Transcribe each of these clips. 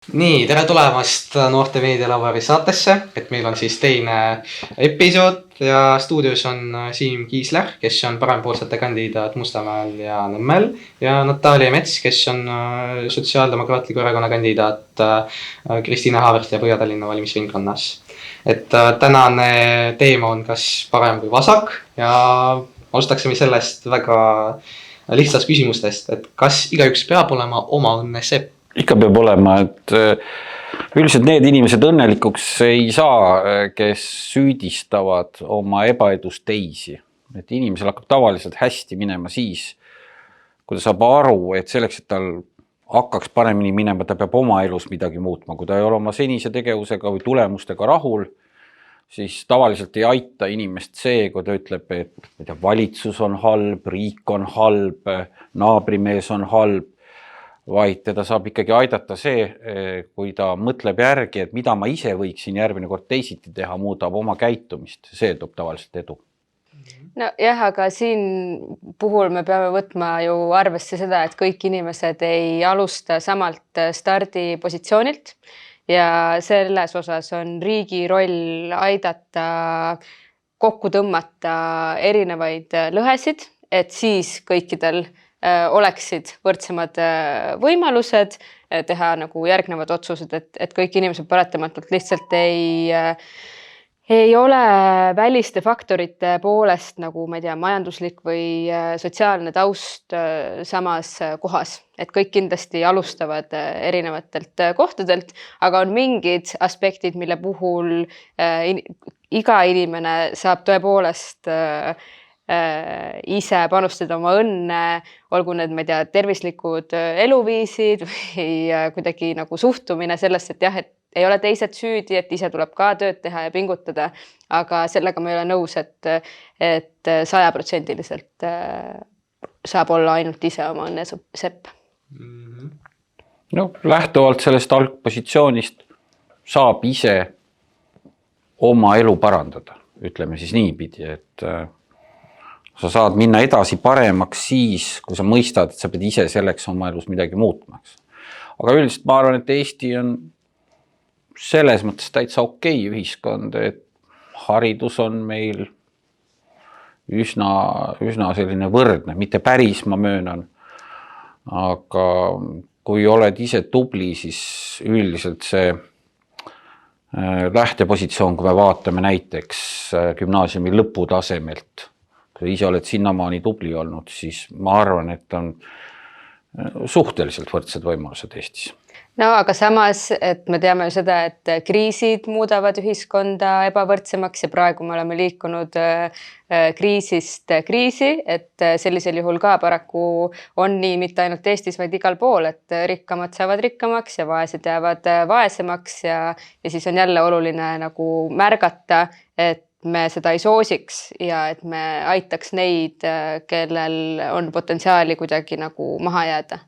Nii, tere tulemast Noorte Meedialavari saatesse, et meil on siis teine episood ja stuudios on Siim Kiisler, kes on parempoolsete kandidaat Mustamäel ja Nõmmel ja Natalja Mets, kes on Sotsiaaldemokraatliku erakonna kandidaat Kristiina Haavert ja Põhja-Tallinna valimisringkonnas. Et tänane teema on kas parem või vasak ja alustaksime sellest väga lihtsast küsimustest, et kas igaüks peab olema oma õnne sepp? Ikka peab olema, et üldiselt need inimesed õnnelikuks ei saa, kes süüdistavad oma ebaedust teisi. Et inimesel hakkab tavaliselt hästi minema siis, kui ta saab aru, et selleks, et tal hakkaks paremini minema, ta peab oma elus midagi muutma. Kui ta ei ole oma senise tegevusega või tulemustega rahul, siis tavaliselt ei aita inimest see, kui ta ütleb, et valitsus on halb, riik on halb, naabrimees on halb, vaid teda saab ikkagi aidata see, kui ta mõtleb järgi, et mida ma ise võiksin järgmine kord teisiti teha, muudab oma käitumist. See toob tavaliselt edu. No jah, aga siin puhul me peame võtma ju arvesse seda, et kõik inimesed ei alusta samalt stardipositsioonilt ja selles osas on riigi roll aidata kokku tõmmata erinevaid lõhesid, et siis kõikidel oleksid võrdsemad võimalused teha nagu järgnevad otsused, et kõik inimesed paratamatult lihtsalt ei ole väliste faktorite poolest nagu, ma ei tea, majanduslik või sotsiaalne taust samas kohas. Et kõik kindlasti alustavad erinevatelt kohtadelt, aga on mingid aspektid, mille puhul iga inimene saab tõepoolest ise panustada oma õnne, olgu need, ma ei tea, tervislikud eluviisid või kuidagi nagu suhtumine sellesse, et jah, et ei ole teised süüdi, et ise tuleb ka tööd teha ja pingutada, aga sellega ma ei ole nõus, et 100% saab olla ainult ise oma õnne sepp. No, lähtuvalt sellest algpositsioonist saab ise oma elu parandada, ütleme siis niipidi, et sa saad minna edasi paremaks siis, kui sa mõistad, et sa pead ise selleks oma elus midagi muutmaks. Aga üldiselt ma arvan, et Eesti on selles mõttes täitsa okei ühiskond, et haridus on meil üsna selline võrdne, mitte päris, ma möönan. Aga kui oled ise tubli, siis üldiselt see lähtepositsioon, kui me vaatame näiteks gümnaasiumi lõputasemelt, kui ise oled sinnamaani tubli olnud, siis ma arvan, et on suhteliselt võrdsed võimalused Eestis. No aga samas, et me teame seda, et kriisid muudavad ühiskonda ebavõrdsemaks ja praegu me oleme liikunud kriisist kriisi, et sellisel juhul ka paraku on nii mitte ainult Eestis, vaid igal pool, et rikkamad saavad rikkamaks ja vaesed jäävad vaesemaks ja siis on jälle oluline nagu märgata, et me seda ei soosiks ja et me aitaks neid, kellel on potentsiaali kuidagi nagu maha jääda.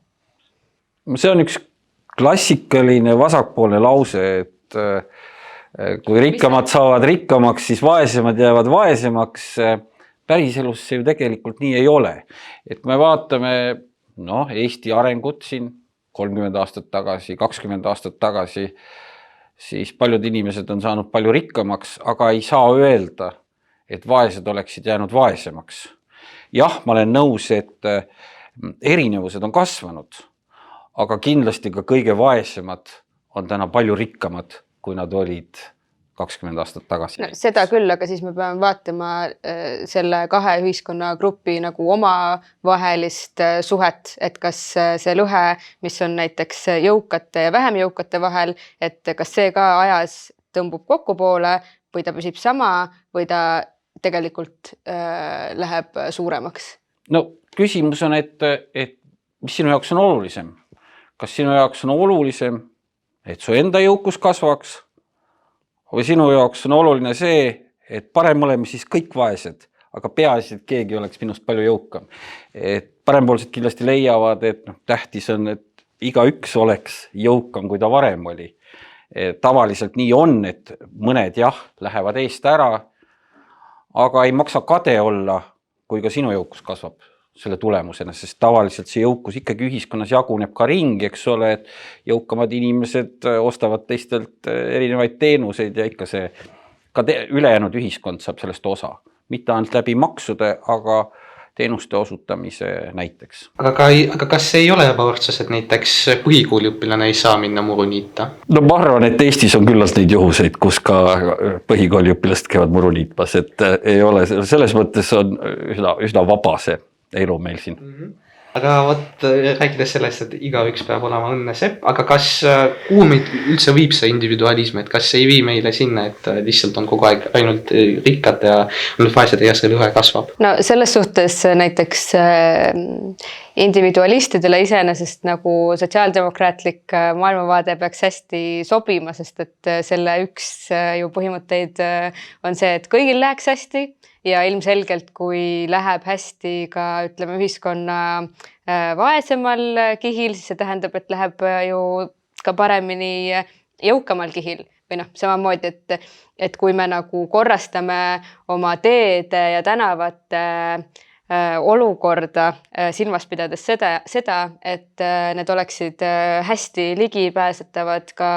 See on üks klassikaline vasakpoolne lause, et kui rikkamad saavad rikkamaks, siis vaesemad jäävad vaesemaks. Päriselus see ju tegelikult nii ei ole. Et me vaatame Eesti arengut siin 30 aastat tagasi, 20 aastat tagasi, siis paljud inimesed on saanud palju rikkamaks, aga ei saa öelda, et vaesed oleksid jäänud vaesemaks. Jah, ma olen nõus, et erinevused on kasvanud, aga kindlasti ka kõige vaesemad on täna palju rikkamad, kui nad olid 20 aastat tagasi. No, seda küll, aga siis me peame vaatama selle kahe ühiskonnagrupi nagu oma vahelist suhet, et kas see lõhe, mis on näiteks jõukate ja vähem jõukate vahel, et kas see ka ajas tõmbub kokku poole või ta püsib sama või ta tegelikult läheb suuremaks? No küsimus on, et mis sinu jaoks on olulisem? Kas sinu jaoks on olulisem, et su enda jõukus kasvaks või sinu jaoks on oluline see, et parem oleme siis kõik vaesed, aga peaasi, et keegi oleks minust palju jõukam. Et parempoolsed kindlasti leiavad, et tähtis on, et iga üks oleks jõukam, kui ta varem oli. Tavaliselt nii on, et mõned lähevad eest ära, aga ei maksa kade olla, kui ka sinu jõukus kasvab. selle tulemusena, sest tavaliselt see jõukus ikkagi ühiskonnas jaguneb ka ringi, eks ole, et jõukamad inimesed ostavad teistelt erinevaid teenuseid ja ikka see ka ülejäänud ühiskond saab sellest osa. Mitte ainult läbi maksude, aga teenuste osutamise näiteks. Aga kas ei ole ebavõrdsus, et näiteks põhikooliõpilane ei saa minna muru niita? No ma arvan, et Eestis on küllalt neid juhuseid, kus ka põhikooliõpilased käivad muru niitmas, et ei ole, selles mõttes on üsna vaba see elu meil siin. Aga rääkides sellest, et igaüks peab olema õnnesepp, aga kas kuhu meid üldse viib see individualism, et kas ei vii meile sinna, et lihtsalt on kogu aeg ainult rikkad ja vaesed ja see lõhe kasvab? No selles suhtes näiteks individualistidele iseenesest nagu sotsiaaldemokraatlik maailmavaade peaks hästi sobima, sest et selle üks ju põhimõtteid on see, et kõigil läheks hästi ja ilmselgelt, kui läheb hästi ka ütleme ühiskonna vaesemal kihil, siis see tähendab, et läheb ju ka paremini jõukamal kihil või samamoodi, et kui me nagu korrastame oma teede ja tänavate olukorda silmas pidades seda, et need oleksid hästi ligipääsetavad ka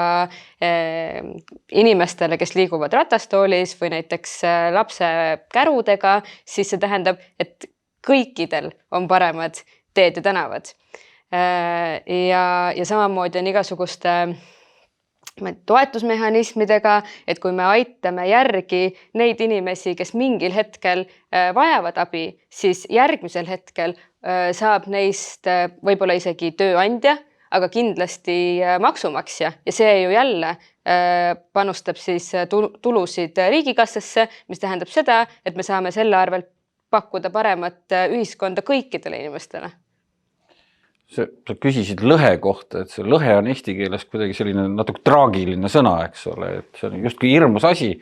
inimestele, kes liiguvad ratastoolis või näiteks lapse kärudega, siis see tähendab, et kõikidel on paremad teed ja tänavad. Ja samamoodi on igasuguste toetusmehhanismidega, et kui me aitame järgi neid inimesi, kes mingil hetkel vajavad abi, siis järgmisel hetkel saab neist võib-olla isegi tööandja, aga kindlasti maksumaksja ja see ju jälle panustab siis tulusid riigikassasse, mis tähendab seda, et me saame selle arvelt pakkuda paremat ühiskonda kõikidele inimestele. Sa küsisid lõhe kohta, et see lõhe on eesti keeles kuidagi selline natuke traagiline sõna, eks ole, et see on justkui hirmus asi.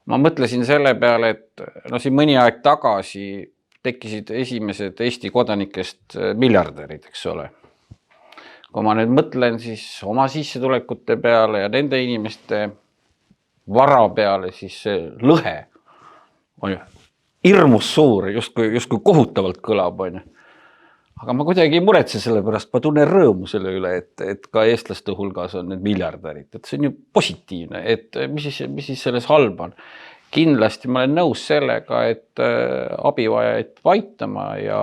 Ma mõtlesin selle peale, et siin mõni aeg tagasi tekkisid esimesed Eesti kodanikest miljardärid, eks ole. Kui ma nüüd mõtlen siis oma sissetulekute peale ja nende inimeste vara peale, siis see lõhe on hirmus suur, justkui kohutavalt kõlab, on ju. Aga ma kuidagi ei muretse selle pärast, ma tunnen rõõmu selle üle, et ka eestlaste hulgas on need miljardärid. Et see on ju positiivne, et mis siis selles halb on. Kindlasti ma olen nõus sellega, et abivajajaid aitama ja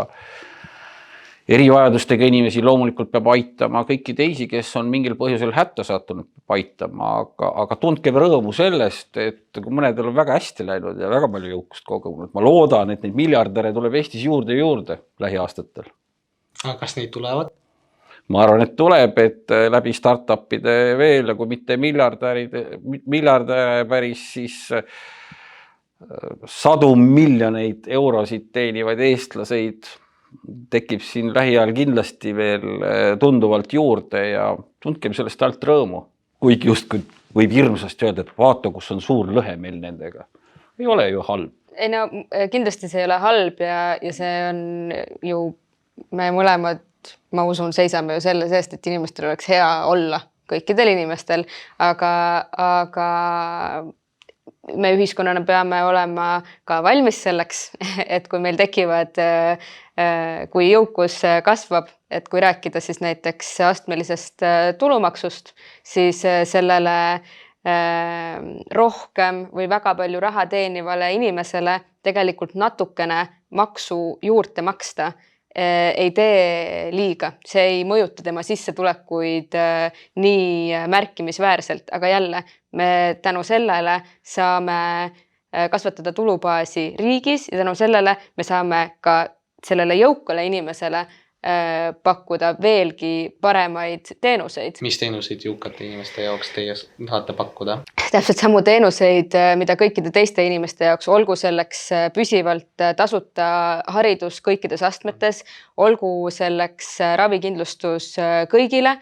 erivajadustega inimesi loomulikult peab aitama, kõiki teisi, kes on mingil põhjusel hätta sattunud, aitama, aga tundke rõõmu sellest, et kui mõnedel on väga hästi läinud ja väga palju jõukust kogunud, ma loodan, et neid miljardäre tuleb Eestis juurde lähiaastatel. Aga kas neid tulevad? Ma arvan, et tuleb, et läbi startupide veel ja kui mitte miljardäre päris, siis 100 miljoneid eurosid teenivaid eestlaseid tekib siin lähiajal kindlasti veel tunduvalt juurde ja tundkem sellest alt rõõmu. Kuigi justkui võib hirmsasti öelda, et vaata, kus on suur lõhe meil nendega. Ei ole ju halb. Ei no kindlasti see ei ole halb ja see on ju me mõlemad, ma usun, seisame ju selle seest, et inimestel oleks hea olla, kõikidel inimestel, aga me ühiskonnana peame olema ka valmis selleks, et kui meil tekivad, kui jõukus kasvab, et kui rääkida siis näiteks astmelisest tulumaksust, siis sellele rohkem või väga palju raha teenivale inimesele tegelikult natukene maksu juurde maksta ei tee liiga. See ei mõjuta tema sissetulekuid nii märkimisväärselt, aga jälle me tänu sellele saame kasvatada tulubaasi riigis ja tänu sellele me saame ka sellele jõukale inimesele pakkuda veelgi paremaid teenuseid. Mis teenuseid jõukate inimeste jaoks teie tahate pakkuda? Täpselt samu teenuseid, mida kõikide teiste inimeste jaoks, olgu selleks püsivalt tasuta haridus kõikides astmetes, olgu selleks ravikindlustus kõigile,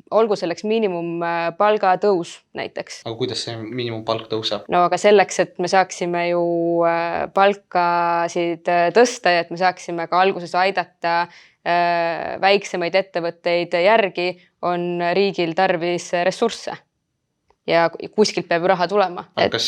olgu selleks miinimumpalga tõus näiteks. Aga kuidas see miinimumpalk tõuseb? No aga selleks, et me saaksime ju palkasid tõsta ja et me saaksime ka alguses aidata väiksemaid ettevõtteid järgi, on riigil tarvis ressursse. ja kuskilt peab ju raha tulema. Aga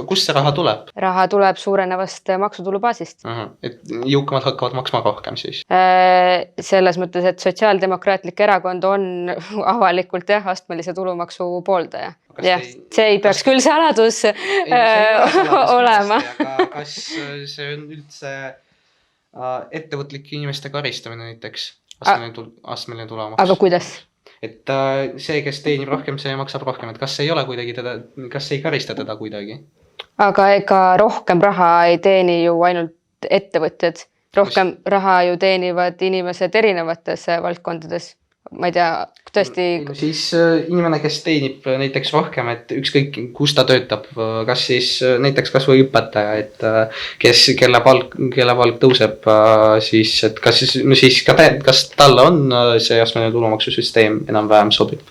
kust see raha tuleb? Raha tuleb suurenevast maksutulubaasist. Et jõukamad hakkavad maksma rohkem siis? Selles mõttes, et Sotsiaaldemokraatlik Erakond on avalikult astmelise tulumaksu pooldaja. Jah, see ei peaks küll saladus olema. Aga kas see on üldse ettevõtlike inimeste karistamine näiteks? Astmeline tulemaks. Aga kuidas? Et see, kes teenib rohkem, see maksab rohkem. Et kas ei ole kuidagi kas ei karista teda kuidagi? Aga ega rohkem raha ei teeni ju ainult ettevõtjad. Rohkem raha ju teenivad inimesed erinevates valdkondades. Ma ei tea, tõesti... Siis inimene, kes teenib näiteks rohkem, et ükskõik kus ta töötab, kas siis näiteks kas või õpetaja, et kelle palk tõuseb, siis, et kas talle on see astmeline tulumaksusüsteem enam-vähem sobib?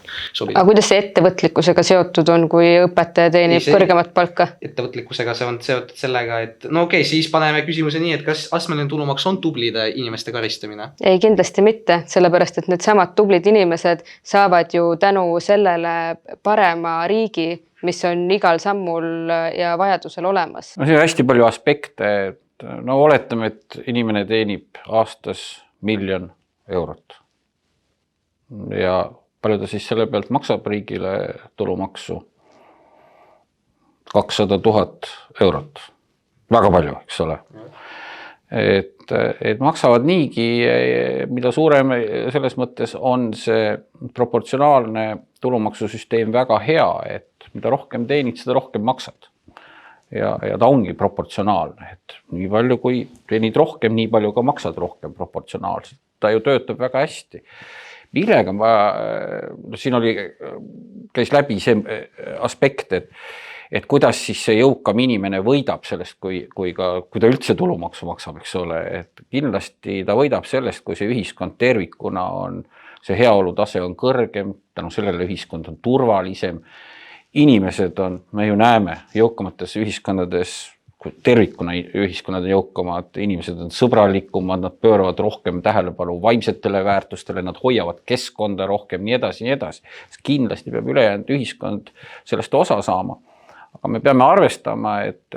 Aga kuidas see ettevõtlikkusega seotud on, kui õpetaja teenib kõrgemat palka? Ettevõtlikkusega see on seotud sellega, et siis paneme küsimuse nii, et kas astmeline tulumaks on tublide inimeste karistamine? Ei, kindlasti mitte, sellepärast, et need samad tublid inimesed saavad ju tänu sellele parema riigi, mis on igal sammul ja vajadusel olemas. No see on hästi palju aspekte, et oletame, et inimene teenib aastas 1 000 000 eurot. Ja palju ta siis selle pealt maksab riigile tulumaksu? 200 000 eurot. Väga palju, eks ole. Et maksavad niigi, mida suurem selles mõttes on see proportsionaalne tulumaksusüsteem väga hea, et mida rohkem teenid, seda rohkem maksad. Ja ta ongi proportsionaalne, et nii palju kui teenid rohkem, nii palju ka maksad rohkem proportsionaalselt. Ta ju töötab väga hästi. Millega siin käis läbi see aspekt, et kuidas siis see jõukam inimene võidab sellest, kui ta üldse tulumaksu maksab, eks ole, et kindlasti ta võidab sellest, kui see ühiskond tervikuna on, see heaolutase on kõrgem, tänu sellele ühiskond on turvalisem. Inimesed on, me ju näeme jõukamates ühiskondades, tervikuna ühiskonnad on jõukamad, inimesed on sõbralikumad, nad pööravad rohkem tähelepanu vaimsetele väärtustele, nad hoiavad keskkonda rohkem, nii edasi, nii edasi. Kindlasti peab ülejäänud ühiskond sellest osa saama. Aga me peame arvestama, et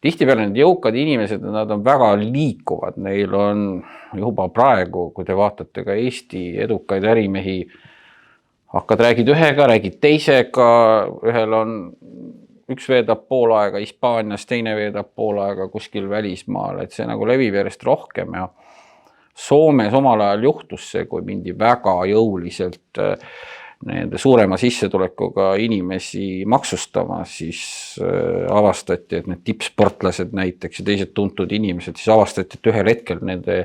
tihtipeale need jõukad inimesed, nad on väga liikuvad, neil on juba praegu, kui te vaatate ka Eesti edukaid ärimehi, räägid ühega, räägid teisega, ühel on üks veedab pool aega Hispaanias, teine veedab pool aega kuskil välismaal, et see nagu levib järjest rohkem ja Soomes omal ajal juhtus see, kui mindi väga jõuliselt nende suurema sissetulekuga inimesi maksustama, siis avastati, et need tippsportlased näiteks ja teised tuntud inimesed, siis avastati, et ühel hetkel nende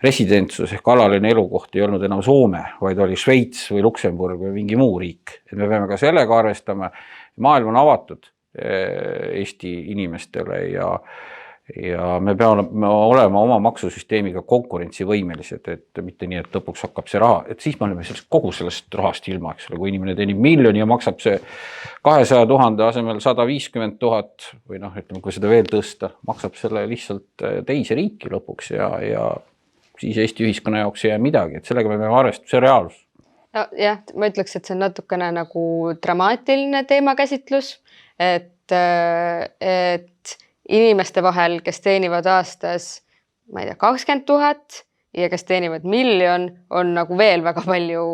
residentsus ehk alaline elukoht ei olnud enam Soome, vaid oli Šveits või Luksemburg või mingi muu riik. Et me peame ka sellega arvestama, maailm on avatud Eesti inimestele ja me peame olema oma maksusüsteemiga konkurentsivõimelised, et mitte nii, et lõpuks hakkab see raha, et siis me oleme kogu sellest rahast ilma, eks ole, kui inimene teenib 1 000 000 ja maksab see 200 000 asemel 150 000 või ütleme, kui seda veel tõsta, maksab selle lihtsalt teise riiki lõpuks ja siis Eesti ühiskonna jaoks ei jää midagi, et sellega me peame arvestama, see reaalsus. No, jah, ma ütleks, et see on natukene nagu dramaatiline teemakäsitlus, et inimeste vahel, kes teenivad aastas, ma ei tea, 20 000 ja kes teenivad 1 000 000, on nagu veel väga palju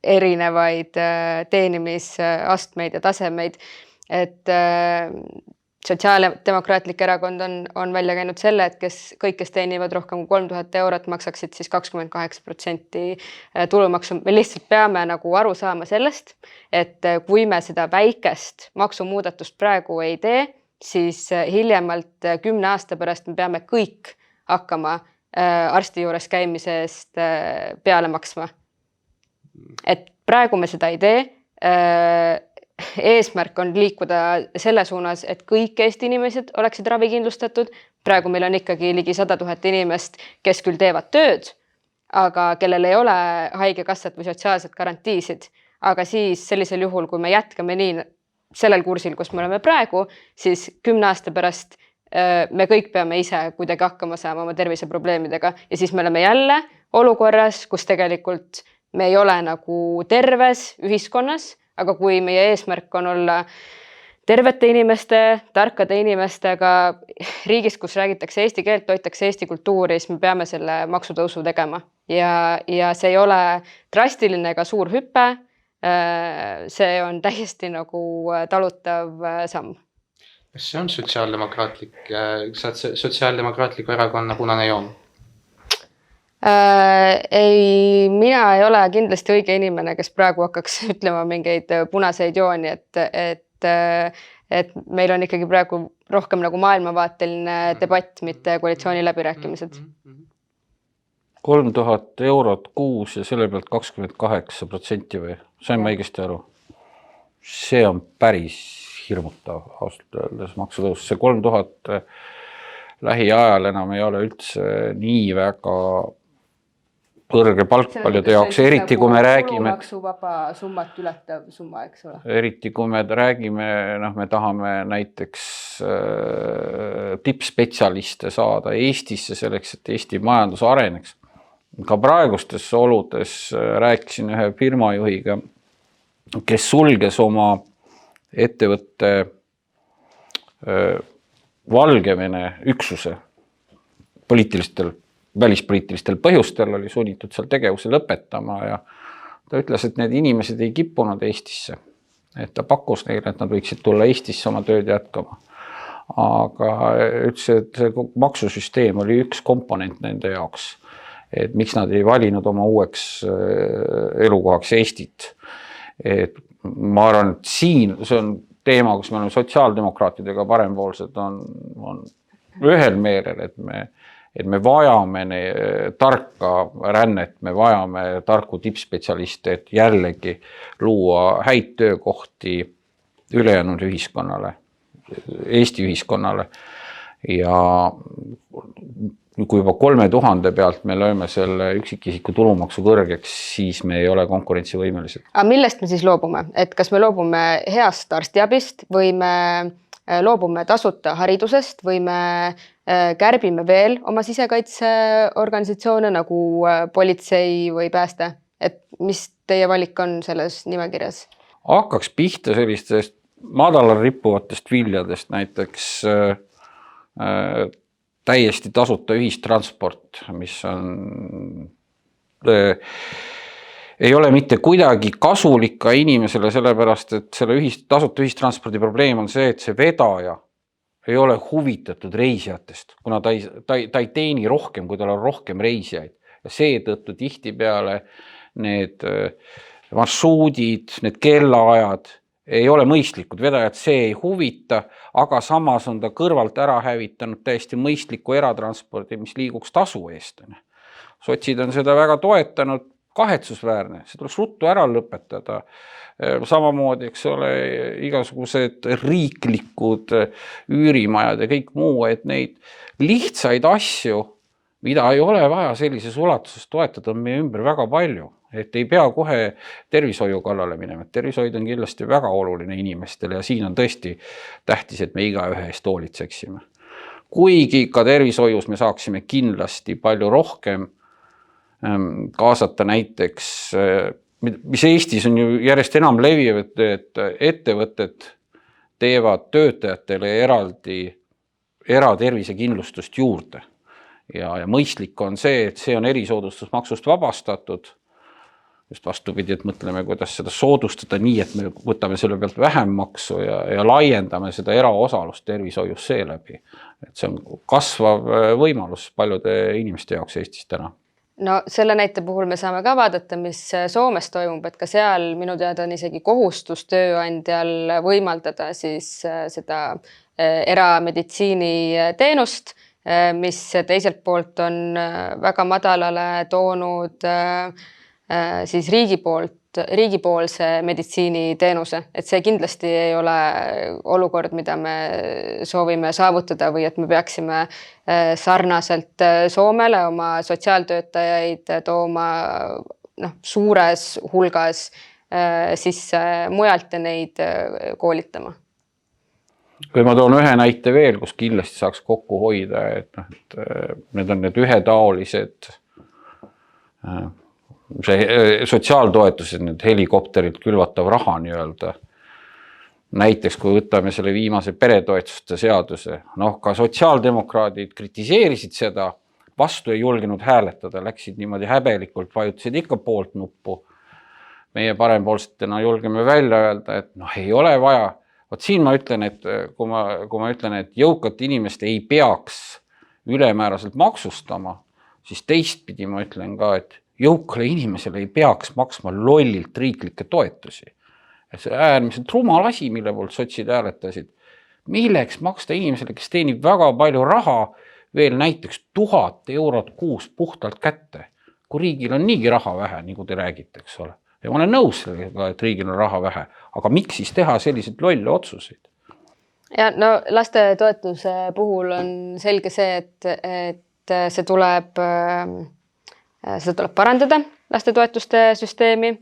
erinevaid teenimisastmeid ja tasemeid, et Sotsiaaldemokraatlik Erakond on välja käinud selle, et kõik, kes teenivad rohkem kui 3000 eurot, maksaksid siis 28% tulumaksu. Me lihtsalt peame nagu aru saama sellest, et kui me seda väikest maksumuudatust praegu ei tee, siis hiljemalt 10 aasta pärast me peame kõik hakkama arsti juures käimise eest peale maksma. Et praegu me seda ei tee. Eesmärk on liikuda selle suunas, et kõik Eesti inimesed oleksid ravikindlustatud. Praegu meil on ikkagi ligi 100 000 inimest, kes küll teevad tööd, aga kellel ei ole haigekassat või sotsiaalset garantiisid. Aga siis sellisel juhul, kui me jätkame nii sellel kursil, kus me oleme praegu, siis 10 aasta pärast me kõik peame ise kuidagi hakkama saama oma terviseprobleemidega ja siis me oleme jälle olukorras, kus tegelikult me ei ole nagu terves ühiskonnas, aga kui meie eesmärk on olla tervete inimeste, tarkade inimestega riigis, kus räägitakse eesti keelt, hoitakse eesti kultuuri, siis me peame selle maksutõusu tegema. Ja see ei ole drastiline ega suur hüpe. See on täiesti nagu talutav samm. Kas see on sotsiaaldemokraatliku erakonna punane joon? Ei, mina ei ole kindlasti õige inimene, kes praegu hakkaks ütlema mingeid punaseid jooni, et meil on ikkagi praegu rohkem nagu maailmavaateline debatt, mitte koalitsiooni läbirääkimised. 3000 eurot kuus ja selle pealt 28% või? Sain ma õigesti aru? See on päris hirmutav ausalt öeldes maksutõus. See 3000 lähiajal enam ei ole üldse nii väga kõrge palk paljude jaoks, eriti kui me räägime kulumaksuvaba summat ületav summa, eks ole. Eriti kui me räägime, me tahame näiteks tippspetsialiste saada Eestisse selleks, et Eesti majandus areneks. Ka praegustes oludes rääkisin ühe firmajuhiga, kes sulges oma ettevõtte Valgevene üksuse välispoliitilistel põhjustel oli sunnitud seal tegevuse lõpetama ja ta ütles, et need inimesed ei kippunud Eestisse. Et ta pakkus neile, et nad võiksid tulla Eestisse oma tööd jätkama. Aga ütles, et see maksusüsteem oli üks komponent nende jaoks. Et miks nad ei valinud oma uueks elukohaks Eestit. Et ma arvan, et siin see on teema, kus me oleme sotsiaaldemokraatidega parempoolsed on ühel meelel, et me vajame tarka rännet, me vajame tarku tippspetsialiste, et jällegi luua häid töökohti ülejäänud ühiskonnale, Eesti ühiskonnale. Ja kui juba 3000 pealt me lööme selle üksikisiku tulumaksu kõrgeks, siis me ei ole konkurentsivõimelised. Aga millest me siis loobume? Et kas me loobume heast arstiabist või me loobume tasuta haridusest või me kärbime veel oma sisekaitseorganisatsioone nagu politsei või pääste? Et mis teie valik on selles nimekirjas? Hakkaks pihta sellistest madalal rippuvatest viljadest, näiteks täiesti tasuta ühistransport, mis on ei ole mitte kuidagi kasulik ka inimesele, sellepärast, et selle tasuta ühistranspordi probleem on see, et see vedaja ei ole huvitatud reisijatest, kuna ta ei teeni rohkem, kui tal on rohkem reisijaid. Ja seetõttu tihtipeale need marsruudid, need kellaajad ei ole mõistlikud, vedajad see ei huvita, aga samas on ta kõrvalt ära hävitanud täiesti mõistliku eratranspordi, mis liiguks tasu eest. Sotsid on seda väga toetanud, kahetsusväärne, see tuleks ruttu ära lõpetada. Samamoodi, eks ole, igasugused riiklikud üürimajad ja kõik muu, et neid lihtsaid asju, mida ei ole vaja sellises ulatuses toetada, on meie ümber väga palju. Et ei pea kohe tervishoiu kallale minema. Tervishoid on kindlasti väga oluline inimestele ja siin on tõesti tähtis, et me igaühe eest hoolitseksime. Kuigi ka tervishoius me saaksime kindlasti palju rohkem kaasata näiteks, mis Eestis on ju järjest enam leviv, et ettevõtted teevad töötajatele eratervisekindlustust juurde. Ja mõistlik on see, et see on erisoodustusmaksust vabastatud. Just vastupidi, et mõtleme, kuidas seda soodustada nii, et me võtame selle pealt vähem maksu ja laiendame seda eraosalust tervishoius seeläbi. Et see on kasvav võimalus paljude inimeste jaoks Eestis täna. No selle näite puhul me saame ka vaadata, mis Soomes toimub, et ka seal minu teada on isegi kohustus tööandjal võimaldada siis seda erameditsiini teenust, mis teiselt poolt on väga madalale toonud siis riigipoolse meditsiiniteenuse, et see kindlasti ei ole olukord, mida me soovime saavutada või et me peaksime sarnaselt Soomele oma sotsiaaltöötajaid tooma suures hulgas sisse mujalt ja neid koolitama. Kui ma toon ühe näite veel, kus kindlasti saaks kokku hoida, et need on need ühetaolised see sotsiaaltoetused, need helikopterilt külvatav raha nii-öelda. Näiteks kui võtame selle viimase peretoetuste seaduse, ka sotsiaaldemokraadid kritiseerisid seda, vastu ei julgenud hääletada, läksid niimoodi häbelikult, vajutasid ikka poolt nuppu. Meie parempoolsetena julgeme välja öelda, et ei ole vaja. Vot siin ma ütlen, et kui ma ütlen, et jõukat inimest ei peaks ülemääraselt maksustama, siis teistpidi ma ütlen ka, et jõukale inimesele ei peaks maksma lollilt riiklikke toetusi. See äärmiselt rumal asi, mille poolt sotsid hääletasid. Milleks maksta inimesele, kes teenib väga palju raha, veel näiteks 1000 eurot kuus puhtalt kätte, kui riigil on niigi raha vähe, nagu te räägite, eks ole. Ja ma olen nõus sellega, et riigil on raha vähe, aga miks siis teha selliseid lolle otsuseid? Ja lastetoetuse puhul on selge see, et see tuleb parandada, lastetoetuste süsteemi.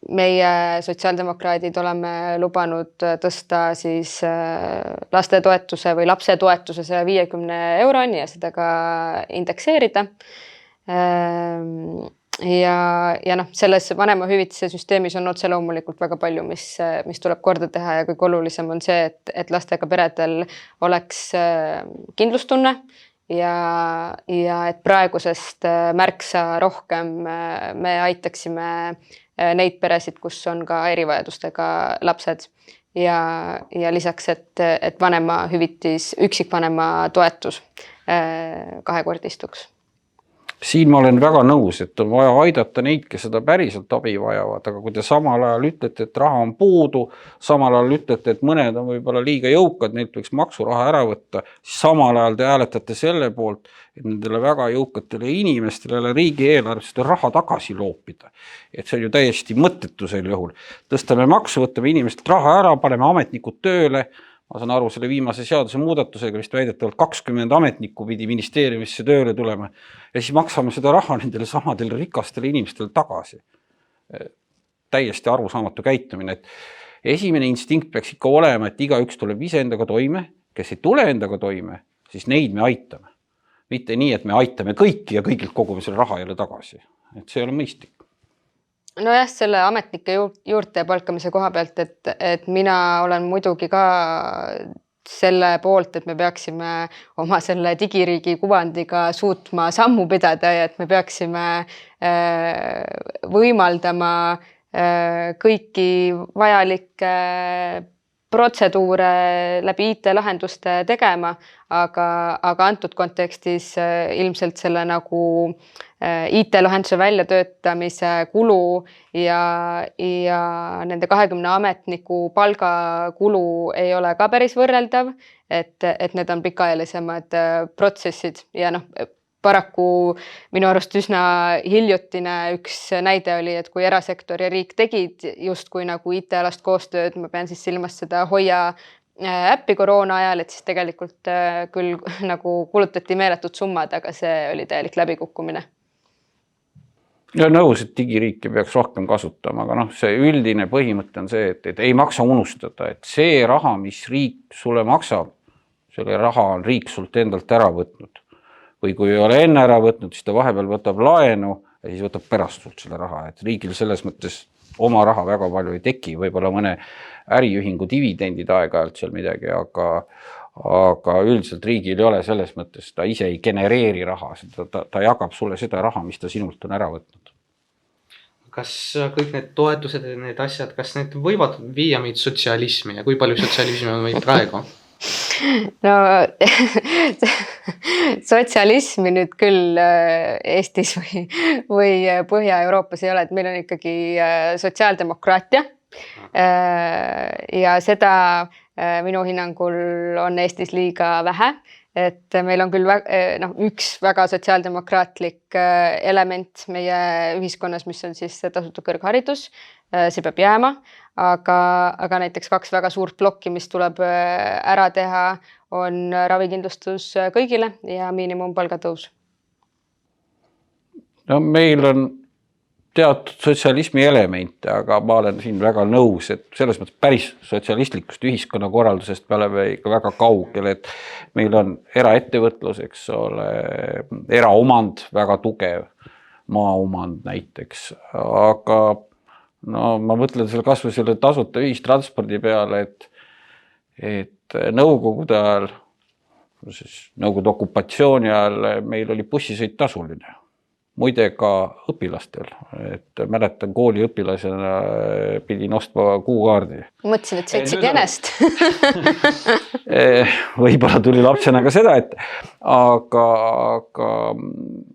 Meie sotsiaaldemokraadid oleme lubanud tõsta siis lastetoetuse või lapsetoetuse 150 euroni ja seda ka indekseerida. Ja selles vanemahüvitise süsteemis on otse loomulikult väga palju, mis tuleb korda teha ja kõige olulisem on see, et lastega peredel oleks kindlustunne ja et praegusest märksa rohkem me aitaksime neid peresid, kus on ka erivajadustega lapsed ja lisaks, et vanemahüvitis, üksikvanema toetus kahekordistuks. Siin ma olen väga nõus, et on vaja aidata neid, kes seda päriselt abi vajavad, aga kui te samal ajal ütlete, et raha on puudu, samal ajal ütlete, et mõned on võib-olla liiga jõukad, neilt võiks maksuraha ära võtta, siis samal ajal te hääletate selle poolt, et nendele väga jõukatele inimestele riigieelarvest raha tagasi loopida. Et see on ju täiesti mõttetusel juhul. Tõstame maksu, võtame inimestelt raha ära, paneme ametnikud tööle. Ma saan aru selle viimase seaduse muudatusega, vist väidetavalt 20 ametnikku pidi ministeeriumisse tööle tulema ja siis maksame seda raha nendele samadele rikastele inimestele tagasi. Täiesti arusaamatu käitumine, et esimene instinkt peaks ikka olema, et igaüks tuleb ise endaga toime, kes ei tule endaga toime, siis neid me aitame. Mitte nii, et me aitame kõiki ja kõigilt kogume selle raha jälle tagasi. Et see ei ole mõistlik. Nojah, selle ametnike juurde palkamise koha pealt, et mina olen muidugi ka selle poolt, et me peaksime oma selle digiriigi kuvandiga suutma sammu pidada ja et me peaksime võimaldama kõiki vajalikke protseduure läbi IT-lahenduste tegema, aga antud kontekstis ilmselt selle nagu IT-lahenduse väljatöötamise kulu ja nende 20 ametniku palgakulu ei ole ka päris võrreldav, et need on pikaajalisemad protsessid ja paraku minu arust üsna hiljutine üks näide oli, et kui erasektor ja riik tegid justkui nagu IT-alast koostööd, ma pean siis silmas seda Hoia äppi koroona ajal, et siis tegelikult küll nagu kulutati meeletud summad, aga see oli täielik läbikukkumine. Ja nõus, et digiriiki peaks rohkem kasutama, aga see üldine põhimõte on see, et ei maksa unustada, et see raha, mis riik sulle maksab, selle raha on riik sult endalt ära võtnud. Või kui ei ole enne ära võtnud, siis ta vahepeal võtab laenu ja siis võtab pärast sult selle raha. Et riigil selles mõttes oma raha väga palju ei teki, võib-olla mõne äriühingu dividendid aeg-ajalt seal midagi, aga üldiselt riigil ei ole selles mõttes, ta ise ei genereeri raha, ta jagab sulle seda raha, mis ta sinult on ära võtnud. Kas kõik need toetused ja need asjad, kas need võivad viia meid sotsialismi ja kui palju sotsialismi on meil praegu? No sotsialismi nüüd küll Eestis või Põhja-Euroopas ei ole, et meil on ikkagi sotsiaaldemokraatia ja seda minu hinnangul on Eestis liiga vähe, et meil on küll üks väga sotsiaaldemokraatlik element meie ühiskonnas, mis on siis tasuta kõrgharidus, see peab jääma, aga näiteks 2 väga suurt plokki, mis tuleb ära teha, on ravikindlustus kõigile ja miinimumpalgatõus. No meil on teatud sotsialismi elemente, aga ma olen siin väga nõus, et selles mõttes päris sotsialistlikust ühiskonnakorraldusest me oleme ikka väga kaugel, et meil on eraettevõtlus, eks ole, eraomand väga tugev, maaomand näiteks, aga no ma mõtlen selle kasvõi selle tasuta ühistranspordi peale, et nõukogude ajal, nõukogude okupatsiooni ajal meil oli bussisõit tasuline. Muide ka õpilastel, et mäletan kooliõpilasena pidin ostma kuukaardi. Mõtlesin, et sõitsid enest. Võib-olla tuli lapsena ka seda, et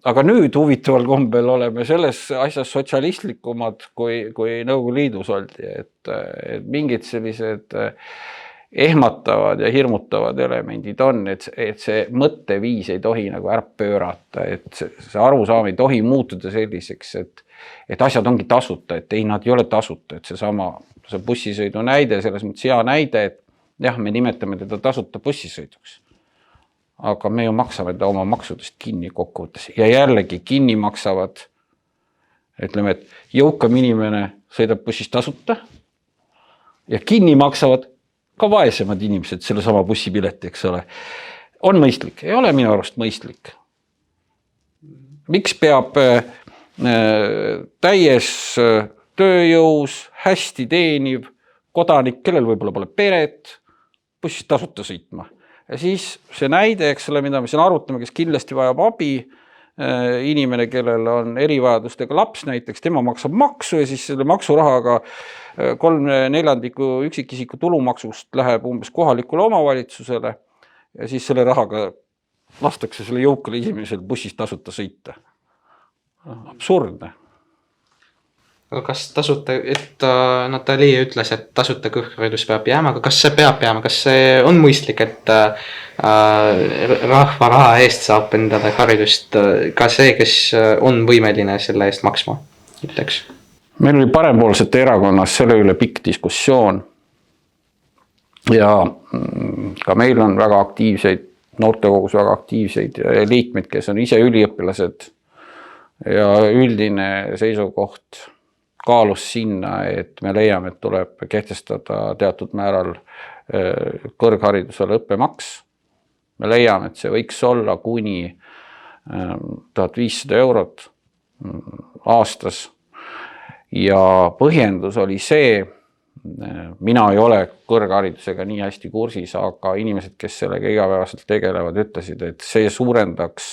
aga nüüd huvitaval kombel oleme selles asjas sotsialistlikumad kui Nõukogude Liidus oldi, et mingid sellised ehmatavad ja hirmutavad elemendid on, et see mõtteviis ei tohi nagu ära pöörata, et see arusaam ei tohi muutuda selliseks, et asjad ongi tasuta, et ei, nad ei ole tasuta, et see bussisõidu näide, selles mõttes hea näide, et jah, me nimetame teda tasuta bussisõiduks, aga me ju maksame ta oma maksudest kinni kokkuvõttes ja jällegi kinni maksavad, ütleme, et jõukam inimene sõidab bussis tasuta ja kinni maksavad ka vaesemad inimesed selle sama bussipileti, eks ole. On mõistlik, ei ole minu arust mõistlik. Miks peab täies tööjõus, hästi teeniv kodanik, kellel võib-olla pole peret, bussis tasuta sõitma? Ja siis see näide, eks ole, mida me siin arutame, kes kindlasti vajab abi, inimene, kellel on erivajadustega laps näiteks, tema maksab maksu ja siis selle maksurahaga 3/4 üksikisiku tulumaksust läheb umbes kohalikule omavalitsusele ja siis selle rahaga lastakse selle jõukale inimesel bussis tasuta sõita. Absurdne. Aga kas tasuta, et Natalja ütles, et tasuta kõrgharidus peab jääma, aga kas see peab jääma, kas see on mõistlik, et rahva raha eest saab endale haridust ka see, kes on võimeline selle eest maksma, ütleks? Meil oli parempoolsete erakonnas selle üle pikk diskussioon ja ka meil on väga aktiivseid, noortekogus väga aktiivseid liikmeid, kes on ise üliõpilased ja üldine seisukoht kaalus sinna, et me leiame, et tuleb kehtestada teatud määral kõrgharidusele õppemaks. Me leiame, et see võiks olla kuni 1500 eurot aastas ja põhjendus oli see, mina ei ole kõrgharidusega nii hästi kursis, aga inimesed, kes sellega igapäevaselt tegelevad, ütlesid, et see suurendaks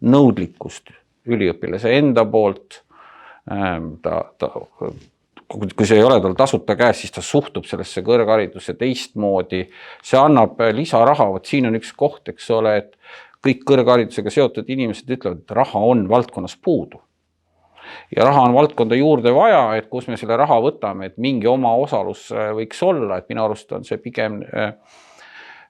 nõudlikkust üliõpilase enda poolt. Kui see ei ole tal tasuta käes, siis ta suhtub sellesse kõrgharidusse teistmoodi. See annab lisaraha, siin on üks koht, eks ole, et kõik kõrgharidusega seotud inimesed ütlevad, et raha on valdkonnas puudu. Ja raha on valdkonda juurde vaja, et kus me selle raha võtame, et mingi oma osalus võiks olla, et minu arust on see pigem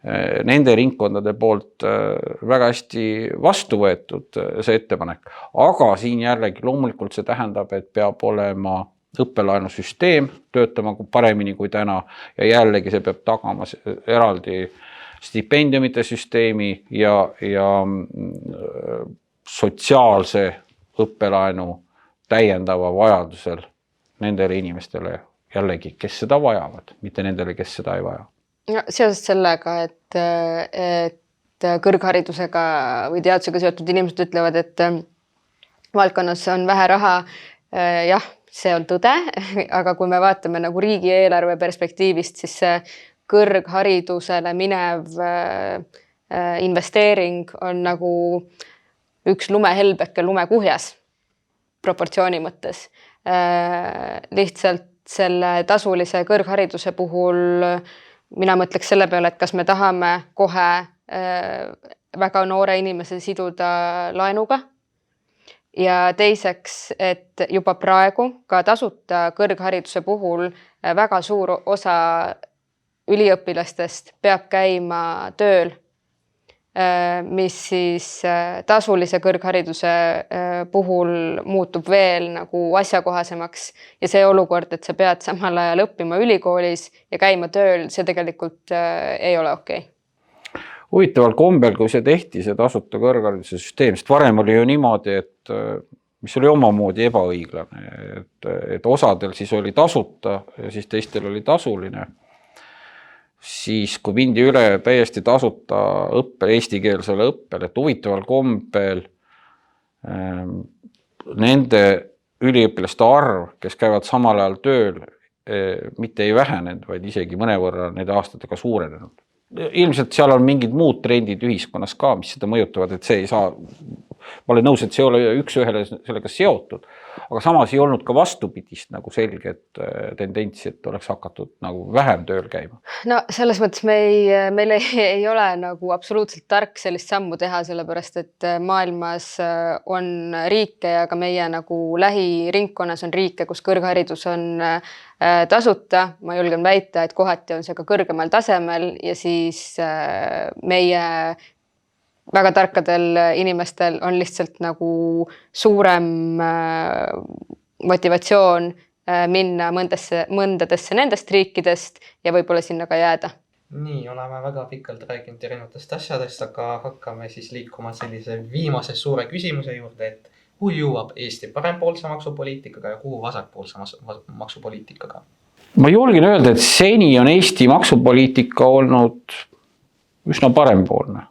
nende ringkondade poolt väga hästi vastu võetud see ettepanek. Aga siin jällegi loomulikult see tähendab, et peab olema õppelaenusüsteem, töötama paremini kui täna ja jällegi see peab tagama eraldi stipendiumite süsteemi ja sotsiaalse õppelaenu täiendava vajadusel nendele inimestele jällegi, kes seda vajavad, mitte nendele, kes seda ei vaja. Ja seoses sellega, et kõrgharidusega või teadusega seotud inimesed ütlevad, et valdkonnas on vähe raha, jah, see on tõde, aga kui me vaatame nagu riigieelarve perspektiivist, siis see kõrgharidusele minev investeering on nagu üks lumehelbeke lumekuhjas proportsiooni mõttes. Lihtsalt selle tasulise kõrghariduse puhul mina mõtleks selle peale, et kas me tahame kohe väga noore inimese siduda laenuga ja teiseks, et juba praegu ka tasuta kõrghariduse puhul väga suur osa üliõpilastest peab käima tööl, mis siis tasulise kõrghariduse puhul muutub veel nagu asjakohasemaks ja see olukord, et sa pead samal ajal õppima ülikoolis ja käima tööl, see tegelikult ei ole okei. Huvitaval kombel, kui see tehti, see tasuta kõrghariduse süsteem, sest varem oli ju niimoodi, et mis oli omamoodi ebaõiglane, et osadel siis oli tasuta ja siis teistel oli tasuline. Siis kui mindi üle täiesti tasuta õppe, eestikeelsele õppele, et huvitaval kombel nende üliõpilaste arv, kes käivad samal ajal tööl, mitte ei vähenenud, vaid isegi mõnevõrra nende aastatega suurenenud. Ilmselt seal on mingid muud trendid ühiskonnas ka, mis seda mõjutavad, et see ei saa, ma olen nõus, et see ei ole üks ühele sellega seotud, aga samas ei olnud ka vastupidist nagu selget tendentsi, et oleks hakatud nagu vähem tööl käima. No selles mõttes meil ei ole nagu absoluutselt tark sellist sammu teha, sellepärast et maailmas on riike ja ka meie nagu lähiringkonnas on riike, kus kõrgharidus on tasuta. Ma julgen väita, et kohati on see ka kõrgemal tasemel ja siis meie väga tarkadel inimestel on lihtsalt nagu suurem motivatsioon minna mõndadesse nendest riikidest ja võib-olla sinna ka jääda. Nii, oleme väga pikalt rääkinud erinevatest asjadest, aga hakkame siis liikuma sellise viimase suure küsimuse juurde, et kuhu jõuab Eesti parempoolse maksupoliitikaga ja kuhu vasakpoolse maksupoliitikaga? Ma julgin öelda, et seni on Eesti maksupoliitika olnud üsna parempoolne.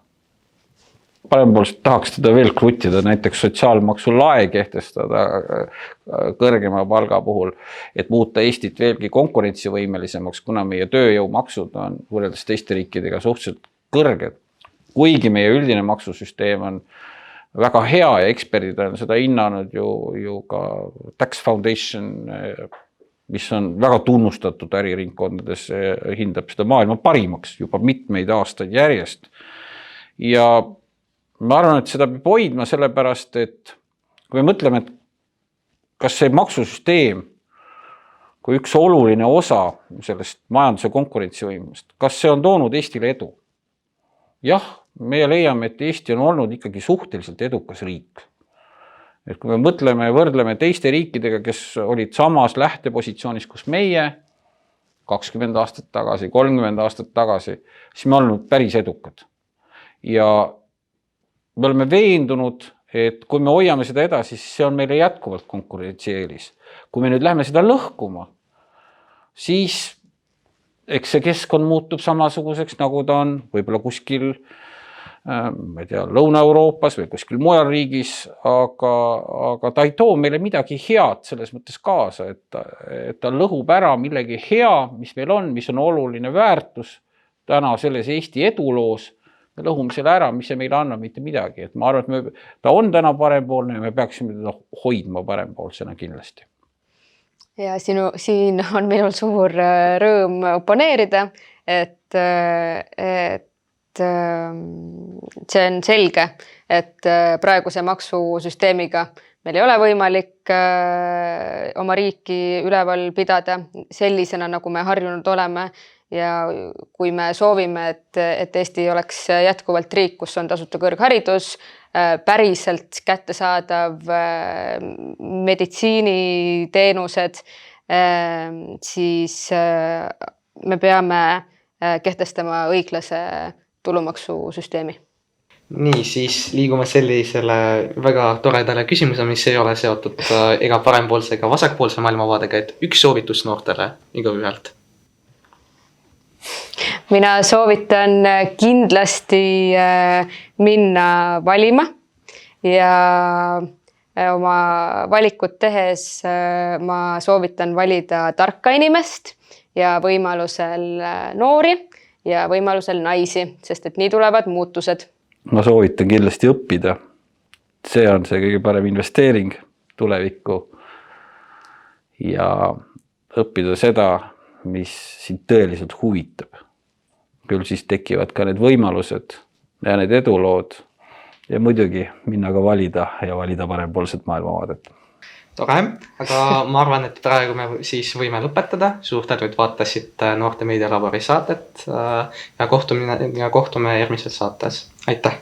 Parempoolselt tahaks teda veel krutida, näiteks sotsiaalmaksu lae kehtestada kõrgema palga puhul, et muuta Eestit veelgi konkurentsivõimelisemaks, kuna meie tööjõumaksud on võrreldes teiste riikidega suhteliselt kõrged. Kuigi meie üldine maksusüsteem on väga hea ja eksperdid on seda hinnanud ju ka Tax Foundation, mis on väga tunnustatud äriringkondades, hindab seda maailma parimaks juba mitmeid aastaid järjest. Ja ma arvan, et seda peab hoidma sellepärast, et kui me mõtleme, et kas see maksusüsteem kui üks oluline osa sellest majanduse konkurentsivõimest, kas see on toonud Eestile edu? Jah, meie leiame, et Eesti on olnud ikkagi suhteliselt edukas riik. Et kui me mõtleme ja võrdleme teiste riikidega, kes olid samas lähtepositsioonis, kus meie 20 aastat tagasi, 30 aastat tagasi, siis me olnud päris edukad. Ja me oleme veendunud, et kui me hoiame seda edasi, siis see on meile jätkuvalt konkurentsieelis. Kui me nüüd lähme seda lõhkuma, siis eks see keskkond muutub samasuguseks, nagu ta on võib-olla kuskil ma ei tea, Lõuna-Euroopas või kuskil mujal riigis, aga ta ei too meile midagi head selles mõttes kaasa, et ta lõhub ära millegi hea, mis meil on, mis on oluline väärtus täna selles Eesti eduloos. Me lõhume selle ära, mis see meile annab mitte midagi. Et ma arvan, et ta on täna parempoolne ja me peaksime teda hoidma parempoolsena kindlasti. Ja siin on minul suur rõõm oponeerida, et see on selge, et praeguse maksusüsteemiga meil ei ole võimalik oma riiki üleval pidada sellisena, nagu me harjunud oleme. Ja kui me soovime, et Eesti oleks jätkuvalt riik, kus on tasuta kõrgharidus, päriselt kättesaadav meditsiiniteenused, siis me peame kehtestama õiglase tulumaksusüsteemi. Nii, siis liigume sellisele väga toredale küsimuse, mis ei ole seotud ega parempoolse ega vasakpoolse maailmavaadega, et üks soovitus noortele igaühelt. Mina soovitan kindlasti minna valima ja oma valikut tehes ma soovitan valida tarka inimest ja võimalusel noori ja võimalusel naisi, sest et nii tulevad muutused. Ma soovitan kindlasti õppida. See on see kõige parem investeering tulevikku ja õppida seda, mis sind tõeliselt huvitab. Küll siis tekivad ka need võimalused ja need edulood ja muidugi minna ka valida ja valida parempoolset maailmavaadet. Tore, aga ma arvan, et praegu me siis võime lõpetada. Suur tänu, et vaatasite Noorte Meedialabori saadet ja kohtume järgmises saates. Aitäh!